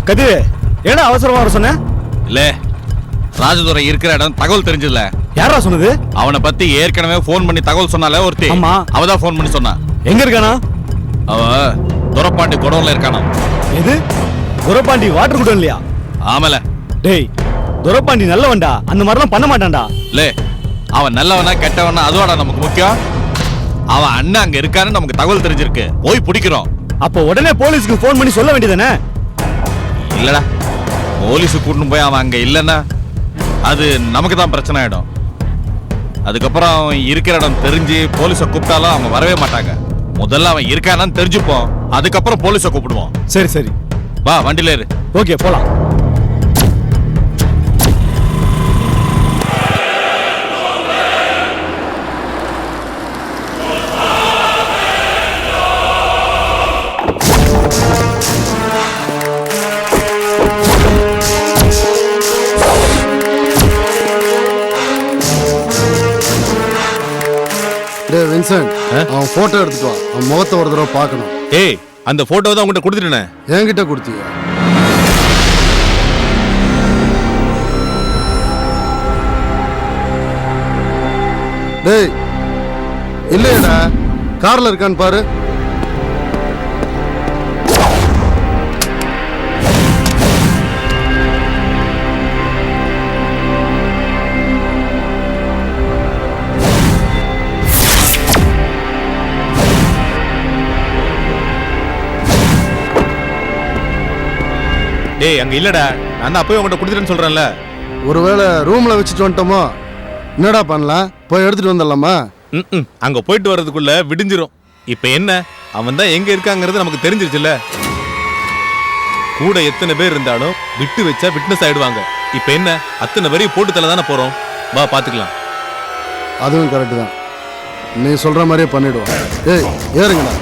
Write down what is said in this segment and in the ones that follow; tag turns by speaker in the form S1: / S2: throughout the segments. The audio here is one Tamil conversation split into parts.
S1: கதிரு, ஏடா அவசரமா வர சொன்ன?
S2: இல்ல, ராஜதுரை இருக்கிற இடம் தகவல் தெரிஞ்சதுல.
S1: யாரா சொன்னது?
S2: அவனை பத்தி ஏற்கனவே போன் பண்ணி தகவல் சொன்னால ஒருத்தி.
S1: ஆமா,
S2: அவதான் போன் பண்ணி சொன்னா.
S1: எங்க இருக்கானா?
S2: அவ துரப்பாண்டி குடோன்ல இருக்கானா.
S1: எது? துரப்பாண்டி வாட்டர் குடோன் இல்லையா?
S2: ஆமல.
S1: டேய், துரப்பாண்டி நல்லவன்டா, அந்த மாதிரிலாம் பண்ண மாட்டான்டா.
S2: இல்ல, அவன் நல்லவனா கெட்டவனா அதுவாடா நமக்கு முக்கியம். அவன் அண்ணன் அங்க இருக்கான்னு நமக்கு தகவல் தெரிஞ்சிருக்கு, போய் பிடிக்கிறோம்.
S1: அப்போ உடனே போலீஸ்க்கு போன் பண்ணி சொல்ல வேண்டியதானே?
S2: இல்லடா, போலீஸு கூட்டின்னு போய் அவன் அங்க இல்லன்னா அது நமக்கு தான் பிரச்சனை ஆயிடும். அதுக்கப்புறம் அவன் இருக்கிற இடம் தெரிஞ்சு போலீஸை கூப்பிட்டாலும் அவங்க வரவே மாட்டாங்க. முதல்ல அவன் இருக்கானான்னு தெரிஞ்சுப்போம், அதுக்கப்புறம் போலீஸை கூப்பிடுவோம்.
S1: சரி சரி,
S2: வா வண்டியில ஏறு.
S1: ஓகே, போலாம்.
S3: வின்சென்ட், அவன் போட்டோ எடுத்துட்டு வா. அவன் முகத்தை ஒரு தடவை பார்க்கணும்.
S2: ஏய், அந்த போட்டோ தான் உங்ககிட்ட கொடுத்துட்டேனே.
S3: என்கிட்ட கொடுத்தீங்க? டேய், இல்லையடா, கார்ல இருக்கான்னு பாரு.
S2: டேய், அங்க இல்லடா, நான் தான் அப்பவே உங்ககிட்ட கொடுத்துட்டேன்னு சொல்றேன்ல.
S3: ஒருவேளை ரூம்ல வச்சுட்டு வந்துட்டோமோ? என்னடா பண்ணலாம், போய் எடுத்துட்டு வந்துடலாமா?
S4: அங்க போயிட்டு வர்றதுக்குள்ள விடிஞ்சிரும். இப்ப என்ன, அவன் தான் எங்க இருக்காங்கிறது நமக்கு தெரிஞ்சிருச்சுல்ல. கூட எத்தனை பேர் இருந்தாலும் விட்டு வச்சா விட்னஸ் ஆயிடுவாங்க. இப்ப என்ன, அத்தனை வரையும் போட்டு தலை தானே போறோம். வா பாத்துக்கலாம்.
S3: அதுவும் கரெக்டு தான், நீ சொல்ற மாதிரியே பண்ணிடுவோம். ஏய், ஏறுங்கடா.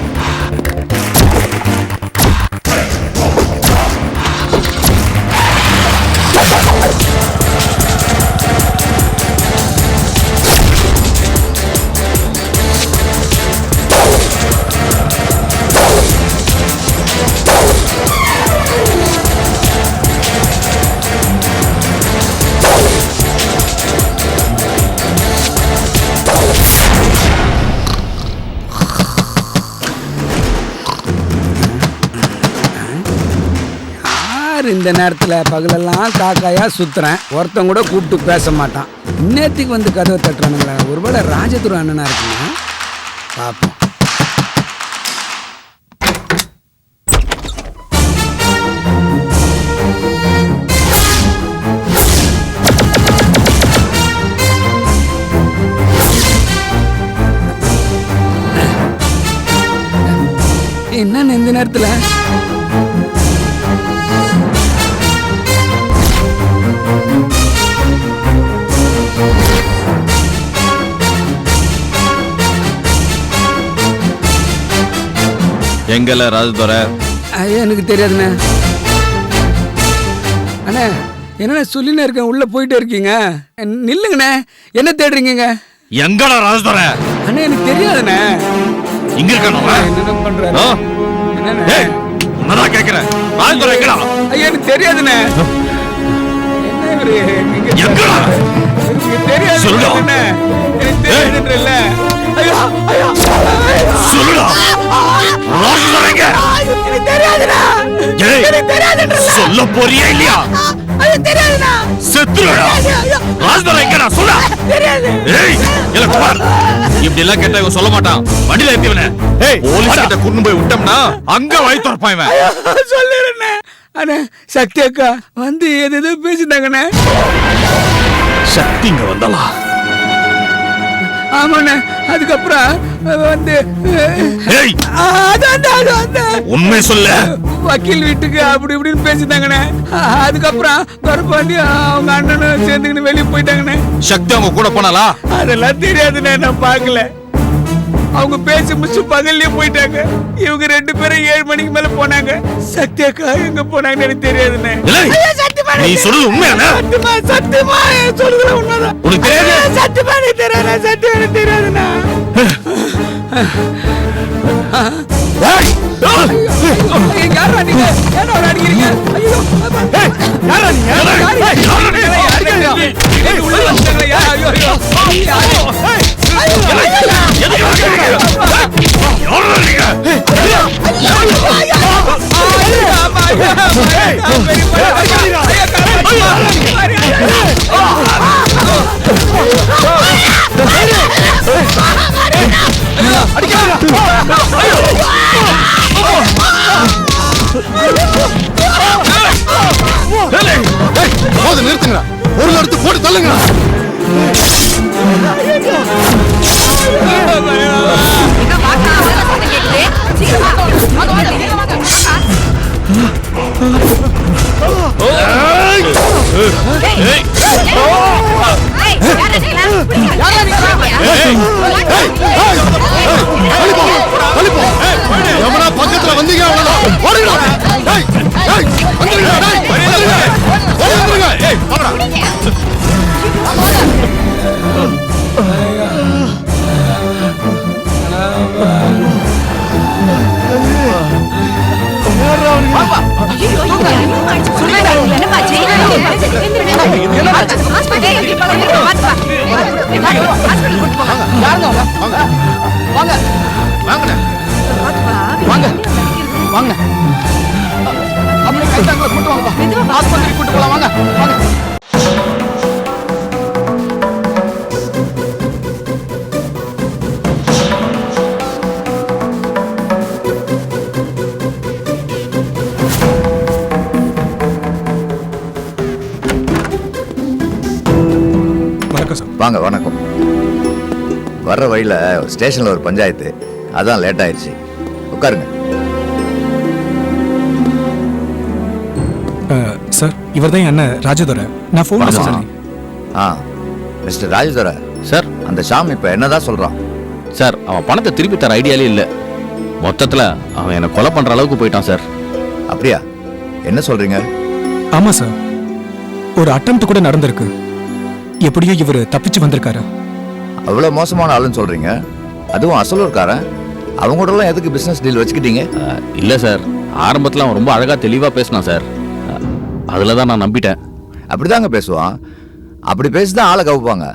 S5: இந்த நேரத்துல பகலெல்லாம் காக்காயா சுத்துறேன், ஒருத்தன் கூட கூப்பிட்டு பேச மாட்டான். இன்னத்துக்கு வந்து கதவை தட்டுறானுங்களா? ஒருவேளை ராஜதுரை அண்ணனா இருக்குன்னா பாப்போம். என்ன இந்த நேரத்துல?
S2: எங்கல ராஜதுரை?
S5: எனக்கு தெரியாதுண்ணே. அண்ணே, என்ன சொல்லினே இருக்கேன், உள்ள போயிட்டே இருக்கீங்க. நில்லுங்கண்ணே, என்ன தேடுறீங்க?
S2: எங்கடா ராஜதுரை?
S5: அண்ணே, எனக்கு தெரியாதுண்ணே.
S2: இங்க இருக்கானோ?
S5: என்ன பண்றாரு?
S2: ஏய், உன்னதான் கேக்குறேன். ராஜதுரை எங்கடா?
S5: ஐயா, எனக்கு தெரியாதுண்ணே. என்ன இவரு?
S2: எங்கடா?
S5: எனக்கு தெரியாது.
S2: சொல்லுடா.
S5: எனக்கு தெரியாதுன்றல்ல. ஐயோ ஐயோ,
S2: சொல்லுடா. ராஜதுரை எங்க?
S5: எனக்கு தெரியாதுண்ணா.
S2: ஏய்,
S5: எனக்கு தெரியாதுன்றல்ல.
S2: சொல்ல போறியா இல்லையா?
S5: அது தெரியாதுண்ணா.
S2: செத்துடா. ராஜதுரை எங்கடா? சொல்ல
S5: தெரியாது.
S2: ஏய், இல்ல குமார், இப்படி எல்லாம் கேட்டா இவன் சொல்ல மாட்டான். வண்டியில ஏத்திவனே. ஏய், போலீஸ் கிட்ட கூட்டிட்டு போய் விட்டோம்னா அங்க வாய் திறப்பான் இவன்.
S5: சொல்லிடுறேண்ணே. அண்ணே, சக்தி அக்கா வந்து எது பேசிட்டாங்கண்ணே.
S2: சக்தி இங்க வந்தாளா?
S5: ஆமாண்ணே, அதுக்கப்புறம் வந்து
S2: ஏய், உண்மை சொல்ல.
S5: வக்கீல் வீட்டுக்கு அப்படி இப்படின்னு பேசிட்டாங்கண்ணே. அதுக்கப்புறம் துரப்பாண்டி அவங்க அண்ணனும் சேர்ந்துக்கிட்டு வெளியே போயிட்டாங்கண்ணே.
S2: சக்தி அவங்க கூட போனாலா?
S5: அதெல்லாம் தெரியாதுண்ணே, நான் பார்க்கல. அவங்க பேசி முடிச்சு பகல்லே போயிட்டாங்க. இவங்க 2 பேரும் 7 மணிக்கு மேல போனாங்க. சக்தி அக்கா எங்க போனாங்கன்னு எனக்கு தெரியாதுண்ணே.
S2: நீ சொல்றது உண்மையானே?
S5: சத்தியமா சொல்றது உண்மைதான்.
S2: உனக்கு தெரியாது?
S5: சத்தியமா எனக்கு தெரியாது. சத்தியமா எனக்கு தெரியாதுண்ணா. யாரா நீங்க? என்ன அடிக்கிறீங்க? ஐயோ
S3: போது நிறுத்துங்க, ஒரு எடுத்து போட்டு தள்ளுங்க. பக்கத்துல வந்தீங்க
S6: வாங்க. வணக்கம். வர்ற வழியில் ஸ்டேஷனில் ஒரு பஞ்சாயத்து, அதான் லேட் ஆயிடுச்சு. உட்காருங்க.
S7: சார், இவர் தான் என்ன ராஜதுரை. நான் ஃபோன் பண்ணேன்.
S6: ஆ, மிஸ்டர் ராஜதுரை சார், அந்த ஷாம் இப்போ என்னதான் சொல்கிறான்?
S2: சார், அவன் பணத்தை திருப்பி தர ஐடியாலே இல்லை. மொத்தத்தில் அவன் என்னை கொலை பண்ணுற அளவுக்கு போயிட்டான் சார்.
S6: அப்படியா? என்ன சொல்கிறீங்க?
S7: ஆமாம் சார், ஒரு அட்டெம்ப்ட் கூட நடந்திருக்கு. எப்படியோ இவர் தப்பிச்சு வந்திருக்காரு.
S6: அவ்வளோ மோசமான ஆளுன்னு சொல்கிறீங்க? அதுவும் அசலூர்காரன். அவங்க கூடலாம் எதுக்கு பிஸ்னஸ் டீல் வச்சுக்கிட்டீங்க?
S2: இல்லை சார், ஆரம்பத்தில் அவன் ரொம்ப அழகாக தெளிவாக பேசினான் சார். அதில் தான் நான் நம்பிட்டேன்.
S6: அப்படிதாங்க பேசுவான். அப்படி பேசிதான் ஆளை கவுப்பாங்க.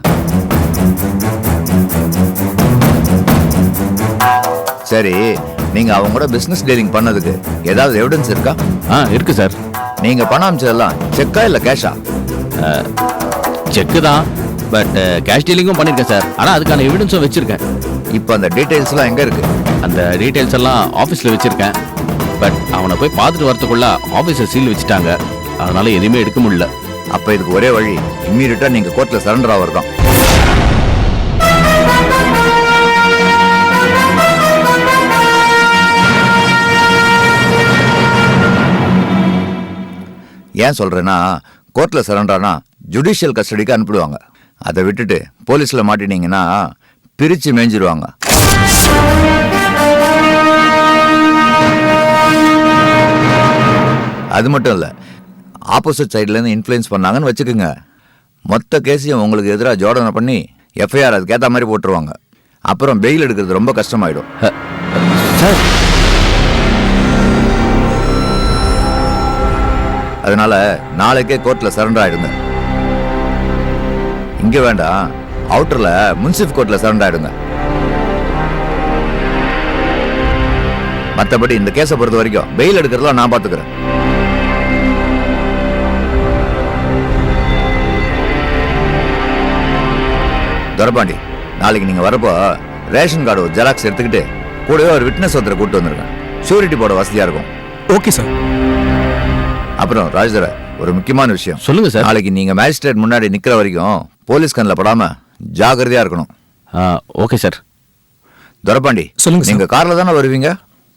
S6: சரி, நீங்க அவங்க கூட பிசினஸ் டீலிங் பண்ணதுக்கு ஏதாவது எவிடன்ஸ் இருக்கா?
S2: இருக்கு சார்.
S6: நீங்க பணம் அனுப்பிச்சதெல்லாம் செக்கா இல்ல கேஷா?
S2: செக்கு தான், பட் கேஷ் டீலிங்கும் பண்ணியிருக்கேன் சார். ஆனால் அதுக்கான எவிடன்ஸும் வச்சிருக்கேன்.
S6: இப்போ அந்த டீடைல்ஸ்லாம் எங்க இருக்கு?
S2: அந்த டீடைல்ஸ் எல்லாம் ஆஃபீஸில் வச்சிருக்கேன். பட் அவனை போய் பார்த்துட்டு வரதுக்குள்ள ஆஃபீஸை சீல் வச்சுட்டாங்க. அதனால எதுவுமே எடுக்க முடியல.
S6: அப்ப இதுக்கு ஒரே வழி, இம்மீடியட்டா நீங்க கோர்ட்ல சரண்டர் ஆகிறது தான். ஏன் சொல்றேன்னா, கோர்ட்ல சரண்டர்னா ஜுடிஷியல் கஸ்டடிக்கு அனுப்பிடுவாங்க. அதை விட்டுட்டு போலீஸ்ல மாட்டினீங்கன்னா பிரிச்சு மேய்ஞ்சிருவாங்க. அது மட்டும் இல்லை, ஆப்போசிட் சைட்லேருந்து இன்ஃப்ளூயன்ஸ் பண்ணாங்கன்னு வச்சுக்கோங்க, மொத்த கேஸையும் உங்களுக்கு எதிராக ஜோடனை பண்ணி எஃப்ஐஆர் அதுக்கேற்ற மாதிரி போட்டுருவாங்க. அப்புறம் பெயில் எடுக்கிறது ரொம்ப கஷ்டமாயிடும்.
S2: சார்,
S6: அதனால நாளைக்கே கோர்ட்டில் சரண்டர் ஆயிடுங்க. இங்கே வேண்டாம், அவுட்டரில் முன்சிப் கோர்ட்டில் சரண்டர் ஆயிடுங்க. மற்றபடி இந்த கேஸை பொறுத்த வரைக்கும் பெயில் எடுக்கிறதுலாம் நான் பார்த்துக்கிறேன். துரபாண்டி, நாளைக்கு நீங்க வரப்போ ரேஷன் கார்டு ஒரு ஜெராக்ஸ் எடுத்துக்கிட்டு கூடவே ஒரு விட்னஸ் ஒருத்தரை கூட்டு வந்துருங்க. ஷூரிட்டி போட வசதியா இருக்கும்.
S7: Okay sir.
S6: அப்புறம் ராஜதுரை, ஒரு முக்கியமான விஷயம்
S2: சொல்லுங்க சார்.
S6: நாளைக்கு நீங்க மேஜிஸ்ட்ரேட் முன்னாடி நிக்கிற வரைக்கும் போலீஸ் கண்ணில் படாம ஜாகிரதையா இருக்கணும்.
S2: Okay sir.
S6: துரபாண்டி,
S7: சொல்லுங்க.
S6: நீங்க கார்ல தானே வருவீங்க?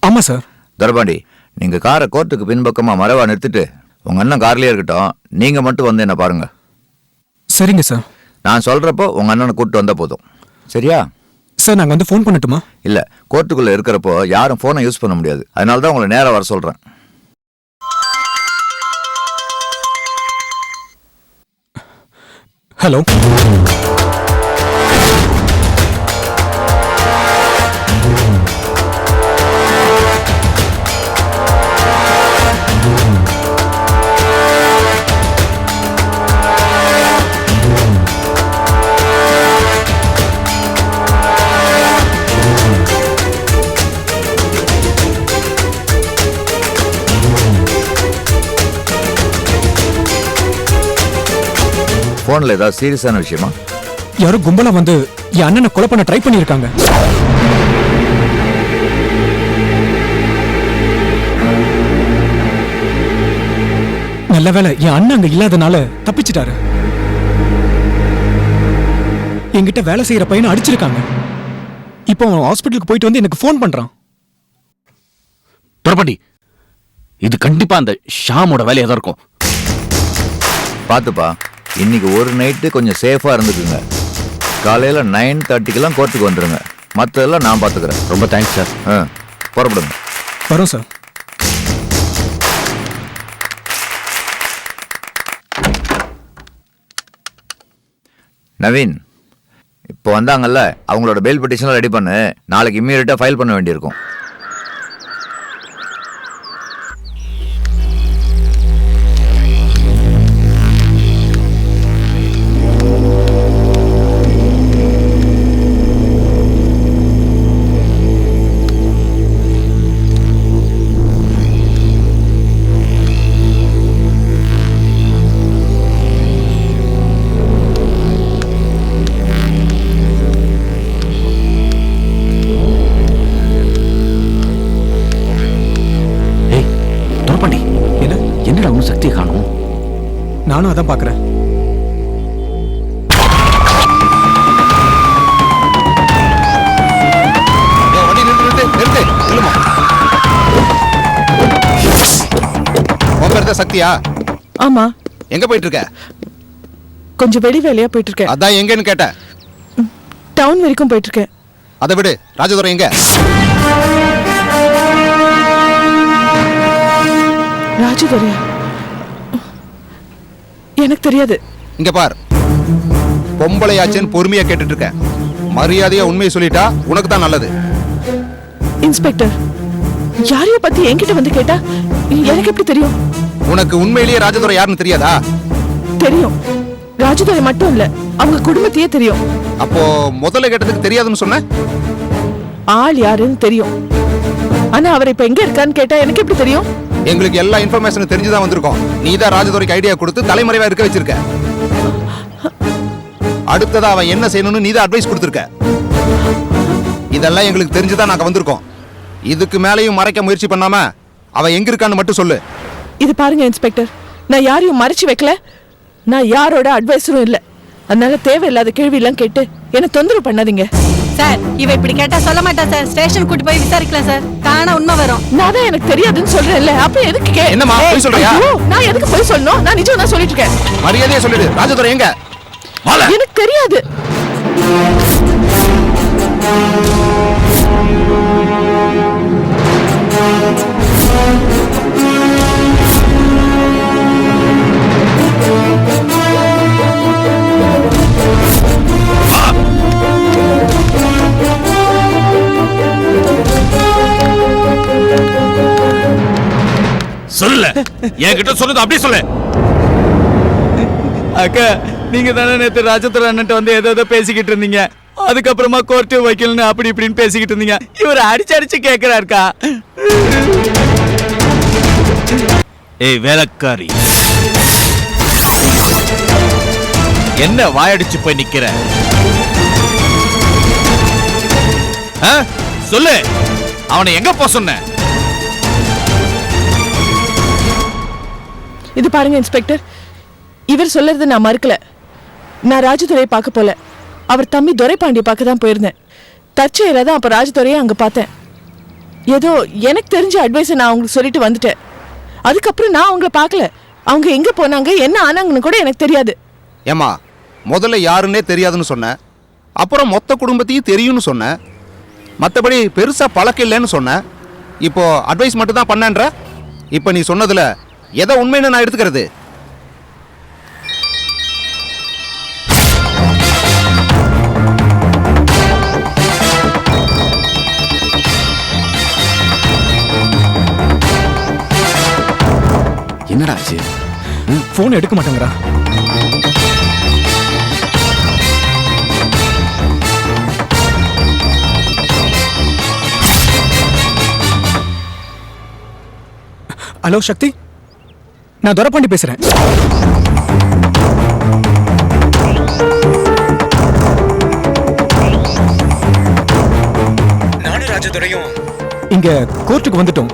S7: ஆமா சார்.
S6: துரபாண்டி, நீங்க காரை கோர்ட்டுக்கு பின்பக்கமா மறைவா நிறுத்திட்டு உங்க அண்ணன் கார்லயே இருக்கட்டும், நீங்க மட்டும் வந்து என்ன பாருங்க.
S7: சரிங்க சார்.
S6: நான் சொல்றப்போ உங்க அண்ணனை கூப்பிட்டு வந்தா போதும். சரியா
S7: சார்? நாங்க வந்து ஃபோன் பண்ணட்டுமா?
S6: இல்ல, கோர்ட்டுக்குள்ள இருக்கிறப்போ யாரும் போனை யூஸ் பண்ண முடியாது. அதனால தான் உங்களை நேரா வர சொல்றேன்.
S7: ஹலோ.
S6: ஃபோனில் ஏதாவது சீரியஸான விஷயமா?
S7: யாரோ கும்பலா வந்து என் அண்ணனை கொலை பண்ண ட்ரை பண்ணியிருக்காங்க. நல்ல வேளை என் அண்ணன் அங்க இல்லாதனால தப்பிச்சிட்டாரு. என்கிட்ட வேலை செய்யற பையனை அடிச்சிருக்காங்க. இப்போ அவன் ஹாஸ்பிட்டலுக்கு போயிட்டு வந்து எனக்கு ஃபோன் பண்றான்.
S1: துரப்பாண்டி, இது கண்டிப்பா அந்த ஷாமோட வேலையா தான் இருக்கும்.
S6: பார்த்துப்பா, இன்னைக்கு ஒரு நைட்டு கொஞ்சம் சேஃபா இருந்துக்குங்க. காலையில 9:30க்கெல்லாம் கோர்ட்டுக்கு வந்துருங்க. மற்றதெல்லாம் நான் பார்த்துக்கிறேன்.
S1: ரொம்ப தேங்க்ஸ் சார்.
S6: புறப்படுங்க.
S7: வரோம் சார்.
S6: நவீன், இப்போ வந்தாங்கல்ல, அவங்களோட பெயில் பெட்டிஷன்லாம் ரெடி பண்ணு. நாளைக்கு இம்மீடியட்டாக ஃபைல் பண்ண வேண்டியிருக்கும்.
S1: என்னடா ஒன்றும் சக்தியை காணும்?
S7: நானும் அதான் பாக்குறேன்.
S8: சக்தியா?
S9: ஆமா.
S8: எங்க போயிட்டு இருக்க?
S9: கொஞ்சம் வெளி வேலையா போயிட்டு இருக்கேன்.
S8: அதான் எங்கன்னு கேட்ட.
S9: டவுன் வரைக்கும் போயிட்டு இருக்கேன்.
S8: அதை விடு, ராஜதுரை எங்க?
S9: ராஜதுரையா? எனக்கு தெரியாது.
S8: இங்க பார், பொம்பளையாச்சேன்னு பொறுமையா கேட்டுட்டு இருக்க. மரியாதையா உண்மையை சொல்லிட்டா உனக்கு தான் நல்லது.
S9: இன்ஸ்பெக்டர், யாரைய பத்தி என்கிட்ட வந்து கேட்டா எனக்கு எப்படி தெரியும்?
S8: உனக்கு உண்மையிலேயே ராஜதுரை யாருன்னு தெரியாதா?
S9: தெரியும். ராஜதுரை மட்டும் இல்ல, அவங்க குடும்பத்தையே தெரியும்.
S8: அப்போ முதல்ல கேட்டதுக்கு தெரியாதுன்னு சொன்ன?
S9: ஆள் யாருன்னு தெரியும். ஆனா அவர் இப்ப எங்க இருக்கான்னு கேட்டா எனக்கு எப்படி தெரியும்?
S8: எங்களுக்கு எல்லா இன்ஃபர்மேஷனும் தெரிஞ்சுதான் வந்திருக்கோம். நீதான் ராஜதுரைக்கு ஐடியா கொடுத்து தலைமறைவா இருக்க வச்சிருக்க. அடுத்ததா அவன் என்ன செய்யணும்னு நீதான் அட்வைஸ் கொடுத்திருக்க. இதெல்லாம் எங்களுக்கு தெரிஞ்சுதான் நாங்க வந்திருக்கோம். இதுக்கு மேலேயும் மறைக்க முயற்சி பண்ணாம அவன் எங்க இருக்கான்னு மட்டும் சொல்லு.
S9: இது பாருங்க இன்ஸ்பெக்டர், நான் யாரையும் மறைச்சு வைக்கல. நான் யாரோட அட்வைஸரும் இல்ல. அதனால தேவையில்லாத கேள்வி எல்லாம் கேட்டு என்ன தொந்தரவு பண்ணாதீங்க
S10: சார். இவ இப்படி கேட்டா சொல்ல மாட்டா சார். ஸ்டேஷன் கூட்டி போய் விசாரிக்கலாம் சார். தானா உண்மை வரும்.
S9: நான் தான் எனக்கு தெரியாதுன்னு சொல்றேன்ல, அப்ப எதுக்கு
S8: என்னம்மா போய் சொல்றியா?
S9: நான் எதுக்கு போய் சொல்லணும்? நான் நிஜம் தான் சொல்லிட்டு இருக்கேன்.
S8: மரியாதையா சொல்லிடு. ராஜதுரை எங்க?
S9: எனக்கு தெரியாது.
S2: சொல்லல, என்கிட்ட சொன்னது அப்படியே சொல்லு.
S1: அக்கா, நீங்க தானே நேத்து ராஜதுரை அண்ணன் வந்து ஏதோ பேசிக்கிட்டு இருந்தீங்க. அதுக்கப்புறமா கோர்ட்டு வைக்கலன்னு அப்படி இப்படின்னு பேசிக்கிட்டு இருந்தீங்க. இவர் அடிச்சு கேட்கிறாருக்கா.
S2: ஏய் வேலைக்காரி, என்ன வாயடிச்சு போய் நிக்கிற? சொல்லு, அவனை எங்க போ சொன்ன?
S9: இது பாருங்க இன்ஸ்பெக்டர், இவர் சொல்றது நான் மறுக்கல. நான் ராஜதுரையை பார்க்க போல, அவர் தம்பி துரைபாண்டிய பார்க்க தான் போயிருந்தேன். தற்செயலா தான் அப்ப ராஜதுரையை அங்க பார்த்தேன். ஏதோ எனக்கு தெரிஞ்ச அட்வைஸை நான் அவங்களுக்கு சொல்லிட்டு வந்துட்டேன். அதுக்கப்புறம் நான் அவங்கள பார்க்கல. அவங்க எங்க போனாங்க, என்ன ஆனாங்கன்னு கூட எனக்கு தெரியாது.
S8: ஏமா, முதல்ல யாருன்னே தெரியாதுன்னு சொன்ன, அப்புறம் மொத்த குடும்பத்தையும் தெரியும்னு சொன்ன, மற்றபடி பெருசா பழக்கம் இல்லைன்னு சொன்ன. இப்போ அட்வைஸ் மட்டும் தான் பண்ணன்ற. இப்போ நீ சொன்னதுல எதை உண்மைன்னு நான் எடுத்துக்கிறது?
S1: என்னடா ஆச்சு?
S7: போன் எடுக்க மாட்டேங்கிறா. ஹலோ சக்தி, நான் துரைபாண்டி பேசுறேன். ராஜதுரையும் இங்க கோர்ட்டுக்கு வந்துட்டோம்.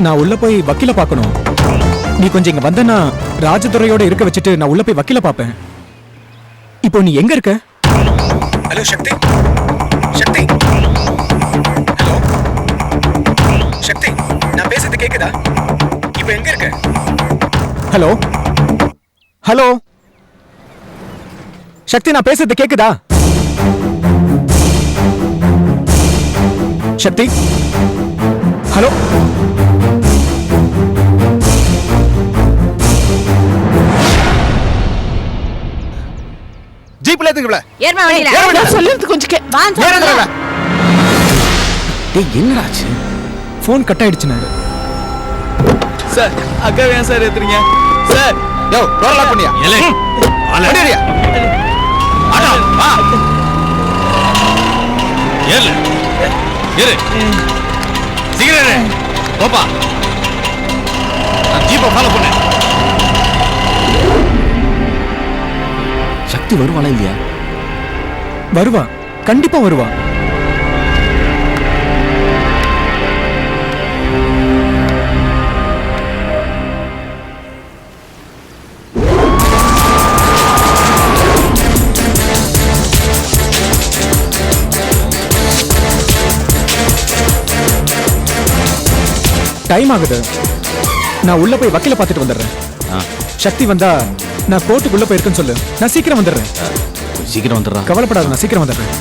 S7: நான் உள்ள போய் வக்கீல பார்க்கணும். நீ கொஞ்சம் இங்க வந்தனா ராஜதுரையோட இருக்க வச்சுட்டு நான் உள்ள போய் வக்கீல பார்ப்பேன். இப்போ நீ எங்க இருக்க? ஹலோ சக்தி, சக்தி, ஹலோ சக்தி, நான் பேசுறது கேக்குதா? இப்போ எங்க இருக்க? ஹலோ ஹலோ சக்தி, நான் பேசுறது கேக்குதா? சக்தி, ஹலோ.
S8: ஜீப்ல ஏத்துங்கல.
S10: ஏர்மா வண்டியில.
S9: நான் சொல்றது கொஞ்சம்
S10: வாங்க சொல்லுங்க.
S7: டேய் என்னடாச்சு? Phone cut ஆயிடுச்சுனே.
S1: சார் அக்கா ஏன் சார் ஏத்துறீங்க சார்?
S8: யோ டோர் லாக் பண்ணியா?
S2: ஏலே
S8: வண்டியா?
S2: ஆடா வா. ஏலே இரு. சீக்கிரம் போப்பா. நான் ஜீப்பை ஃபாலோ பண்ணேன்.
S7: சக்தி வருவாளா இல்லையா? வருவா, கண்டிப்பா வருவா. டைம் ஆகுது. நான் உள்ள போய் வக்கீல பார்த்துட்டு வந்துடுறேன். சக்தி வந்தா நான் கோர்ட்டுக்குள்ள போயிருக்கேன்னு சொல்லு. நான் சீக்கிரம் வந்துடுறேன்.
S2: சீக்கிரம் வந்துடுறா.
S7: கவலைப்படாத, நான் சீக்கிரம் வந்துடுறேன்.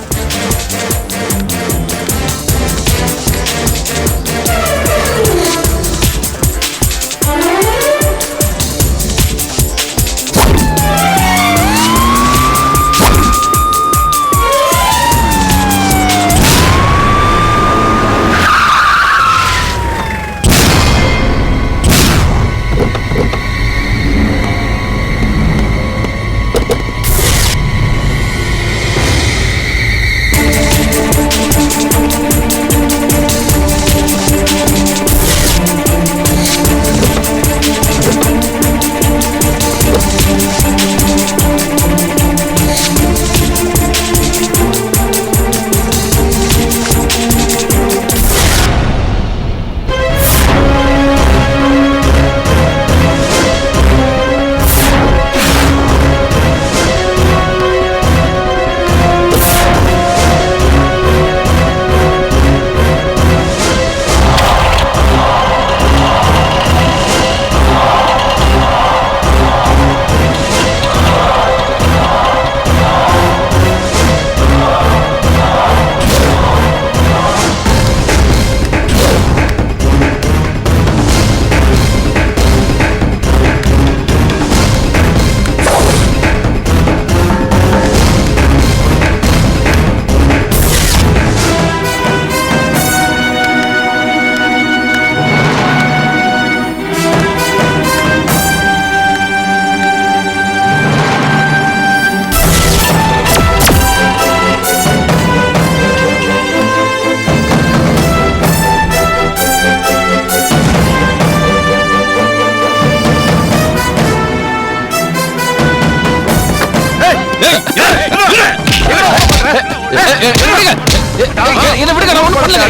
S2: என்ன விடுங்க, நான் ஒண்ணும் பண்ணல.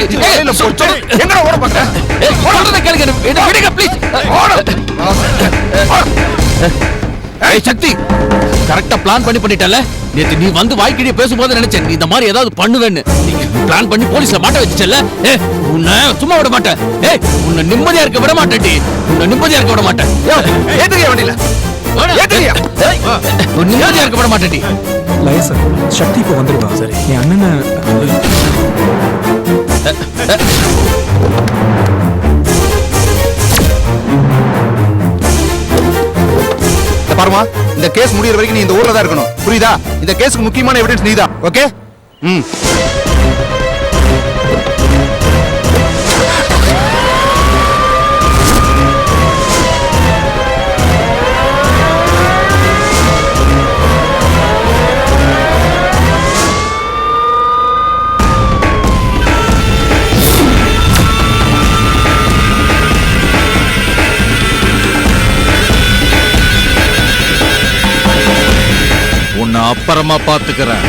S8: எங்கடா ஓட பாக்க?
S2: சொல்றத கேளுங்க, என்ன விடுங்க ப்ளீஸ். ஏய் சக்தி, கரெக்ட்டா பிளான் பண்ணிட்டல. நேத்து நீ வந்து வாய்க்கிட்டே பேசும்போது நினைச்சேன் நீ இந்த மாதிரி ஏதாவது பண்ணுவேன்னு. நீ பிளான் பண்ணி போலீஸ்ல மாட்ட வச்சிட்டல. உன்னை சும்மா விட மாட்டேன். உன்னை நிம்மதியா இருக்க விட மாட்டேன்டி. உன்னை நிம்மதியா இருக்க விட மாட்டேன்.
S8: ஏத்துறியா வண்டியில? ஏத்துறியா?
S2: உன்னை நிம்மதியா இருக்க விட மாட்டேன்டி.
S7: லைசா சக்தி இப்போ வந்துருவா. சரி, என் அண்ணனை
S8: பாருமா, இந்த கேஸ் முடியற வரைக்கும் நீ இந்த ஊர்ல தான் இருக்கணும். புரியுதா? இந்த கேஸ்க்கு முக்கியமான எவிடன்ஸ் நீதான். ஓகே?
S2: அப்புறமா பாத்துக்கிறேன்.